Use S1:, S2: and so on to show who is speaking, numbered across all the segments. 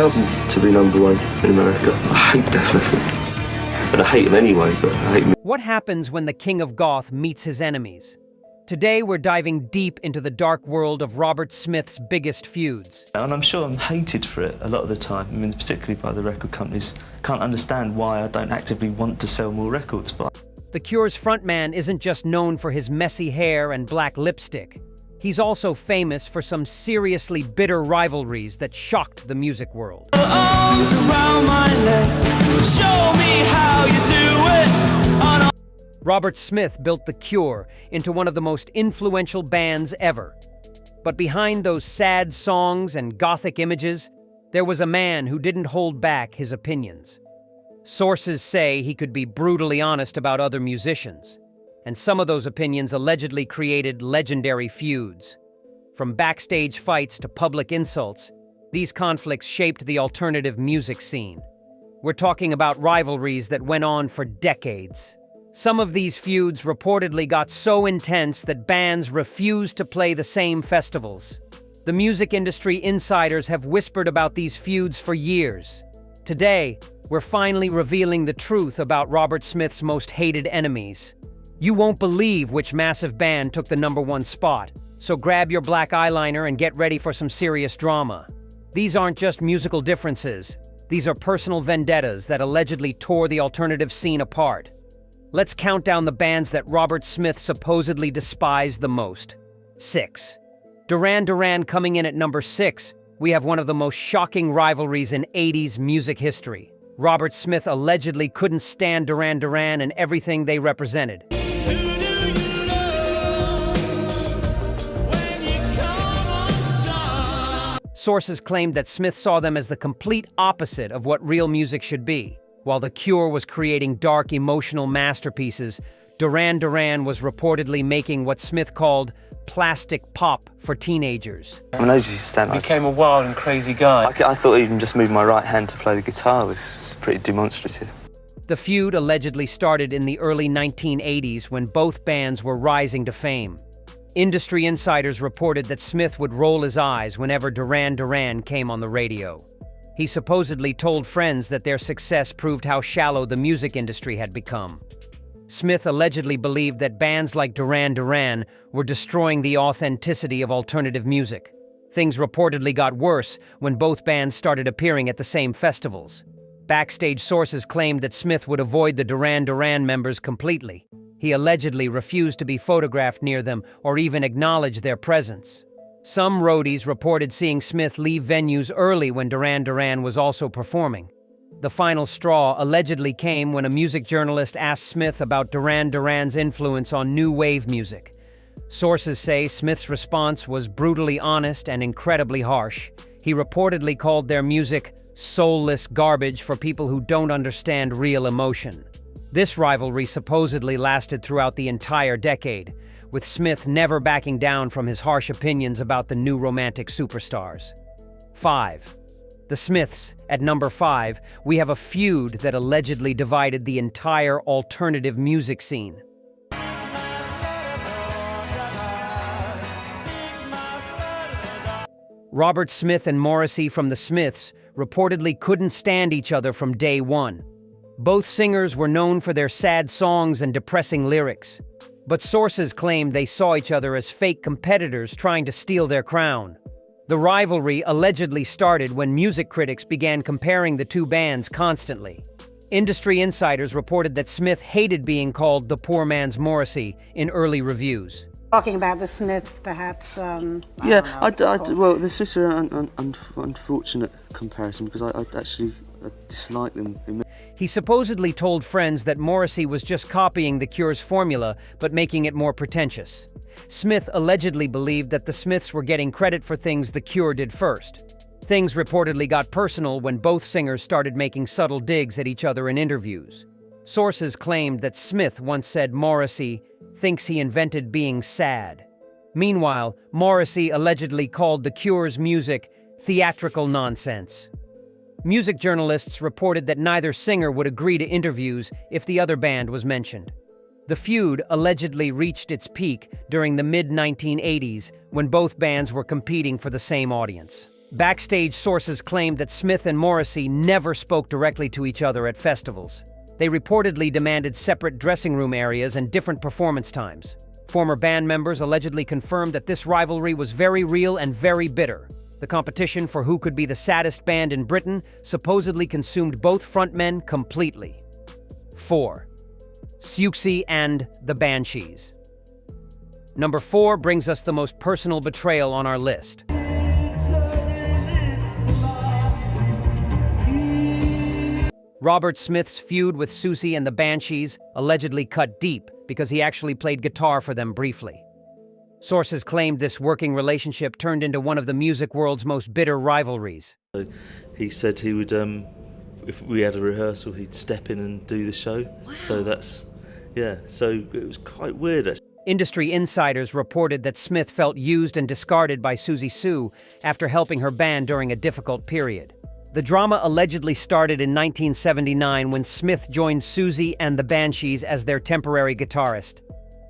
S1: Album to be #1 in America. I hate Def Leppard. And I hate him anyway, but I hate him.
S2: What happens when the king of goth meets his enemies? Today we're diving deep into the dark world of Robert Smith's biggest feuds.
S3: And I'm sure I'm hated for it a lot of the time, I mean, particularly by the record companies. Can't understand why I don't actively want to sell more records, but...
S2: The Cure's frontman isn't just known for his messy hair and black lipstick. He's also famous for some seriously bitter rivalries that shocked the music world.
S4: Arms around my neck, show me how you do it.
S2: Robert Smith built The Cure into one of the most influential bands ever. But behind those sad songs and gothic images, there was a man who didn't hold back his opinions. Sources say he could be brutally honest about other musicians, and some of those opinions allegedly created legendary feuds. From backstage fights to public insults, these conflicts shaped the alternative music scene. We're talking about rivalries that went on for decades. Some of these feuds reportedly got so intense that bands refused to play the same festivals. The music industry insiders have whispered about these feuds for years. Today, we're finally revealing the truth about Robert Smith's most hated enemies. You won't believe which massive band took the #1 spot, so grab your black eyeliner and get ready for some serious drama. These aren't just musical differences. These are personal vendettas that allegedly tore the alternative scene apart. Let's count down the bands that Robert Smith supposedly despised the most. 6. Duran Duran coming in at number 6, we have one of the most shocking rivalries in 80s music history. Robert Smith allegedly couldn't stand Duran Duran and everything they represented. Sources claimed that Smith saw them as the complete opposite of what real music should be. While The Cure was creating dark, emotional masterpieces, Duran Duran was reportedly making what Smith called plastic pop for teenagers.
S3: When I used to stand,
S5: I became a wild and crazy guy.
S3: I thought even just moving my right hand to play the guitar was pretty demonstrative.
S2: The feud allegedly started in the early 1980s when both bands were rising to fame. Industry insiders reported that Smith would roll his eyes whenever Duran Duran came on the radio. He supposedly told friends that their success proved how shallow the music industry had become. Smith allegedly believed that bands like Duran Duran were destroying the authenticity of alternative music. Things reportedly got worse when both bands started appearing at the same festivals. Backstage sources claimed that Smith would avoid the Duran Duran members completely. He allegedly refused to be photographed near them or even acknowledge their presence. Some roadies reported seeing Smith leave venues early when Duran Duran was also performing. The final straw allegedly came when a music journalist asked Smith about Duran Duran's influence on new wave music. Sources say Smith's response was brutally honest and incredibly harsh. He reportedly called their music soulless garbage for people who don't understand real emotion. This rivalry supposedly lasted throughout the entire decade, with Smith never backing down from his harsh opinions about the new romantic superstars. 5. The Smiths. At number 5, we have a feud that allegedly divided the entire alternative music scene. Robert Smith and Morrissey from the Smiths reportedly couldn't stand each other from day one. Both singers were known for their sad songs and depressing lyrics, but sources claimed they saw each other as fake competitors trying to steal their crown. The rivalry allegedly started when music critics began comparing the two bands constantly. Industry insiders reported that Smith hated being called the poor man's Morrissey in early reviews.
S6: Talking about the Smiths, perhaps.
S1: Well, the Smiths are an unfortunate comparison because I actually dislike them.
S2: He supposedly told friends that Morrissey was just copying The Cure's formula, but making it more pretentious. Smith allegedly believed that the Smiths were getting credit for things The Cure did first. Things reportedly got personal when both singers started making subtle digs at each other in interviews. Sources claimed that Smith once said Morrissey thinks he invented being sad. Meanwhile, Morrissey allegedly called The Cure's music theatrical nonsense. Music journalists reported that neither singer would agree to interviews if the other band was mentioned. The feud allegedly reached its peak during the mid-1980s when both bands were competing for the same audience. Backstage sources claimed that Smith and Morrissey never spoke directly to each other at festivals. They reportedly demanded separate dressing room areas and different performance times. Former band members allegedly confirmed that this rivalry was very real and very bitter. The competition for who could be the saddest band in Britain supposedly consumed both frontmen completely. 4. Siouxsie and the Banshees. Number 4 brings us the most personal betrayal on our list. Robert Smith's feud with Siouxsie and the Banshees allegedly cut deep because he actually played guitar for them briefly. Sources claimed this working relationship turned into one of the music world's most bitter rivalries.
S3: He said he would, if we had a rehearsal, he'd step in and do the show. Wow. So it was quite weird, actually.
S2: Industry insiders reported that Smith felt used and discarded by Siouxsie Sioux after helping her band during a difficult period. The drama allegedly started in 1979 when Smith joined Siouxsie and the Banshees as their temporary guitarist.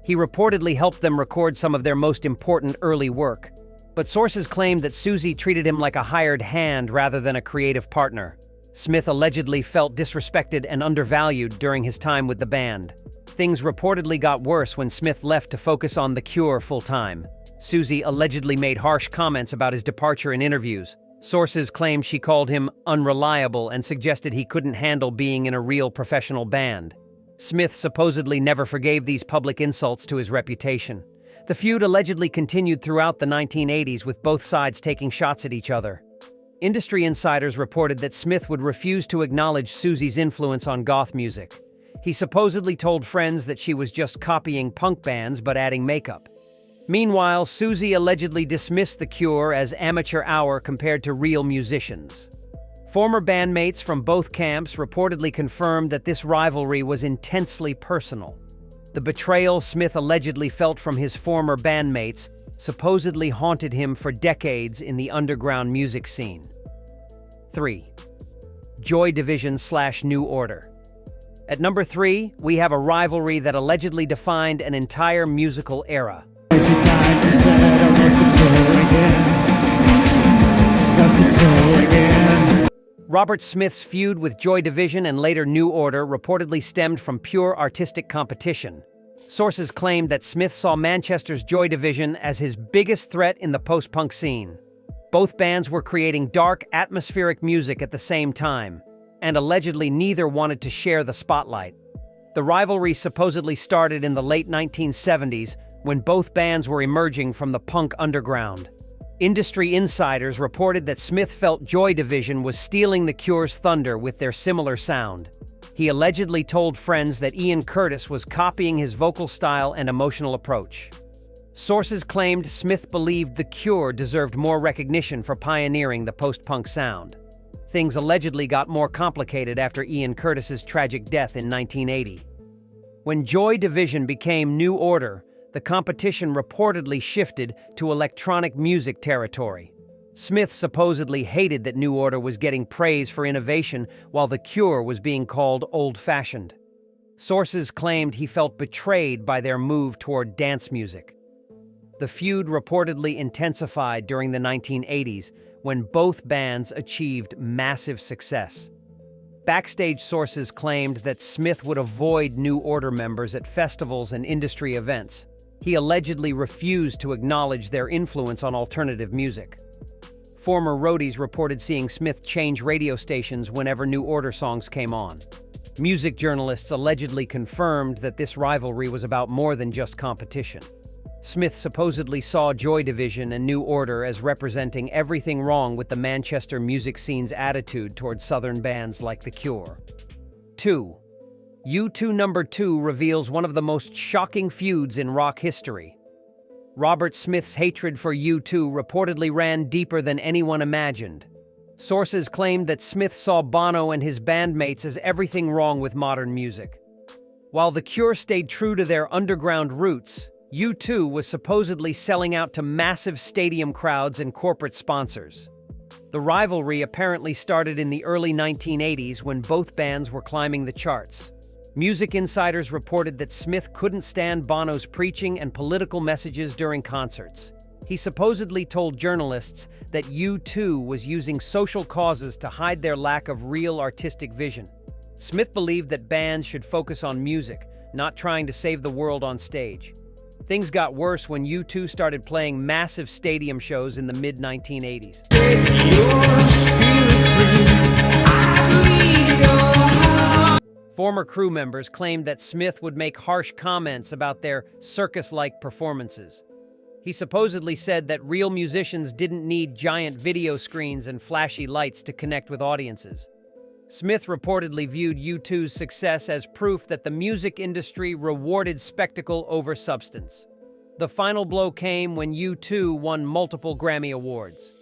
S2: He reportedly helped them record some of their most important early work, but sources claimed that Siouxsie treated him like a hired hand rather than a creative partner. Smith allegedly felt disrespected and undervalued during his time with the band. Things reportedly got worse when Smith left to focus on The Cure full-time. Siouxsie allegedly made harsh comments about his departure in interviews. Sources claimed she called him unreliable and suggested he couldn't handle being in a real professional band. Smith supposedly never forgave these public insults to his reputation. The feud allegedly continued throughout the 1980s, with both sides taking shots at each other. Industry insiders reported that Smith would refuse to acknowledge Siouxsie's influence on goth music. He supposedly told friends that she was just copying punk bands but adding makeup. Meanwhile, Siouxsie allegedly dismissed The Cure as amateur hour compared to real musicians. Former bandmates from both camps reportedly confirmed that this rivalry was intensely personal. The betrayal Smith allegedly felt from his former bandmates supposedly haunted him for decades in the underground music scene. 3. Joy Division/New Order. At number 3, we have a rivalry that allegedly defined an entire musical era. Robert Smith's feud with Joy Division and later New Order reportedly stemmed from pure artistic competition. Sources claimed that Smith saw Manchester's Joy Division as his biggest threat in the post-punk scene. Both bands were creating dark, atmospheric music at the same time, and allegedly neither wanted to share the spotlight. The rivalry supposedly started in the late 1970s when both bands were emerging from the punk underground. Industry insiders reported that Smith felt Joy Division was stealing The Cure's thunder with their similar sound. He allegedly told friends that Ian Curtis was copying his vocal style and emotional approach. Sources claimed Smith believed The Cure deserved more recognition for pioneering the post-punk sound. Things allegedly got more complicated after Ian Curtis's tragic death in 1980. When Joy Division became New Order, the competition reportedly shifted to electronic music territory. Smith supposedly hated that New Order was getting praise for innovation while The Cure was being called old-fashioned. Sources claimed he felt betrayed by their move toward dance music. The feud reportedly intensified during the 1980s when both bands achieved massive success. Backstage sources claimed that Smith would avoid New Order members at festivals and industry events. He allegedly refused to acknowledge their influence on alternative music. Former roadies reported seeing Smith change radio stations whenever New Order songs came on. Music journalists allegedly confirmed that this rivalry was about more than just competition. Smith supposedly saw Joy Division and New Order as representing everything wrong with the Manchester music scene's attitude towards Southern bands like The Cure. 2. U2 number 2 reveals one of the most shocking feuds in rock history. Robert Smith's hatred for U2 reportedly ran deeper than anyone imagined. Sources claimed that Smith saw Bono and his bandmates as everything wrong with modern music. While The Cure stayed true to their underground roots, U2 was supposedly selling out to massive stadium crowds and corporate sponsors. The rivalry apparently started in the early 1980s when both bands were climbing the charts. Music insiders reported that Smith couldn't stand Bono's preaching and political messages during concerts. He supposedly told journalists that U2 was using social causes to hide their lack of real artistic vision. Smith believed that bands should focus on music, not trying to save the world on stage. Things got worse when U2 started playing massive stadium shows in the mid-1980s. Former crew members claimed that Smith would make harsh comments about their circus-like performances. He supposedly said that real musicians didn't need giant video screens and flashy lights to connect with audiences. Smith reportedly viewed U2's success as proof that the music industry rewarded spectacle over substance. The final blow came when U2 won multiple Grammy Awards.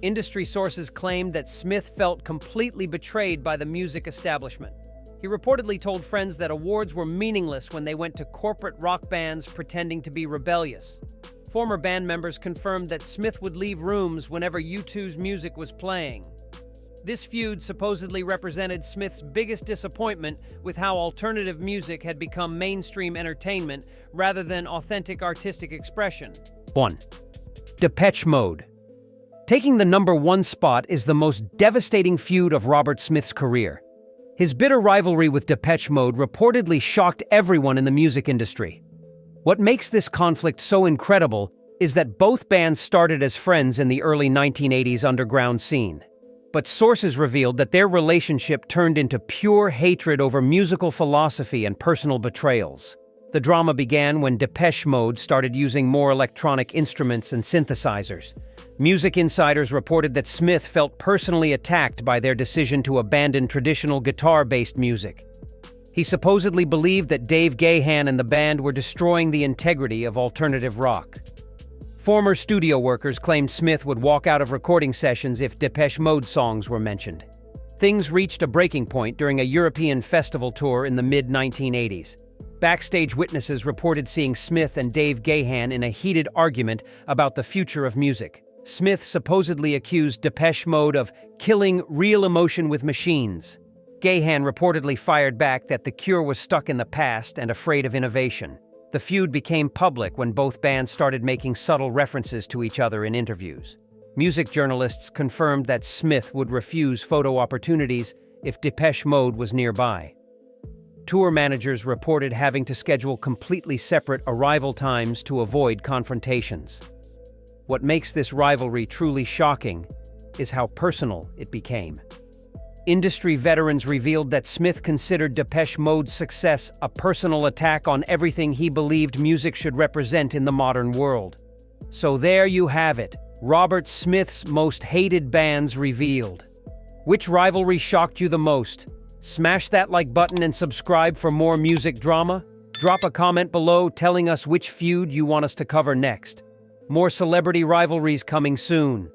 S2: Industry sources claimed that Smith felt completely betrayed by the music establishment. He reportedly told friends that awards were meaningless when they went to corporate rock bands pretending to be rebellious. Former band members confirmed that Smith would leave rooms whenever U2's music was playing. This feud supposedly represented Smith's biggest disappointment with how alternative music had become mainstream entertainment rather than authentic artistic expression. 1. Depeche Mode. Taking the #1 spot is the most devastating feud of Robert Smith's career. His bitter rivalry with Depeche Mode reportedly shocked everyone in the music industry. What makes this conflict so incredible is that both bands started as friends in the early 1980s underground scene. But sources revealed that their relationship turned into pure hatred over musical philosophy and personal betrayals. The drama began when Depeche Mode started using more electronic instruments and synthesizers. Music insiders reported that Smith felt personally attacked by their decision to abandon traditional guitar-based music. He supposedly believed that Dave Gahan and the band were destroying the integrity of alternative rock. Former studio workers claimed Smith would walk out of recording sessions if Depeche Mode songs were mentioned. Things reached a breaking point during a European festival tour in the mid-1980s. Backstage witnesses reported seeing Smith and Dave Gahan in a heated argument about the future of music. Smith supposedly accused Depeche Mode of killing real emotion with machines. Gahan reportedly fired back that The Cure was stuck in the past and afraid of innovation. The feud became public when both bands started making subtle references to each other in interviews. Music journalists confirmed that Smith would refuse photo opportunities if Depeche Mode was nearby. Tour managers reported having to schedule completely separate arrival times to avoid confrontations. What makes this rivalry truly shocking is how personal it became. Industry veterans revealed that Smith considered Depeche Mode's success a personal attack on everything he believed music should represent in the modern world. So there you have it, Robert Smith's most hated bands revealed. Which rivalry shocked you the most? Smash that like button and subscribe for more music drama. Drop a comment below telling us which feud you want us to cover next. More celebrity rivalries coming soon.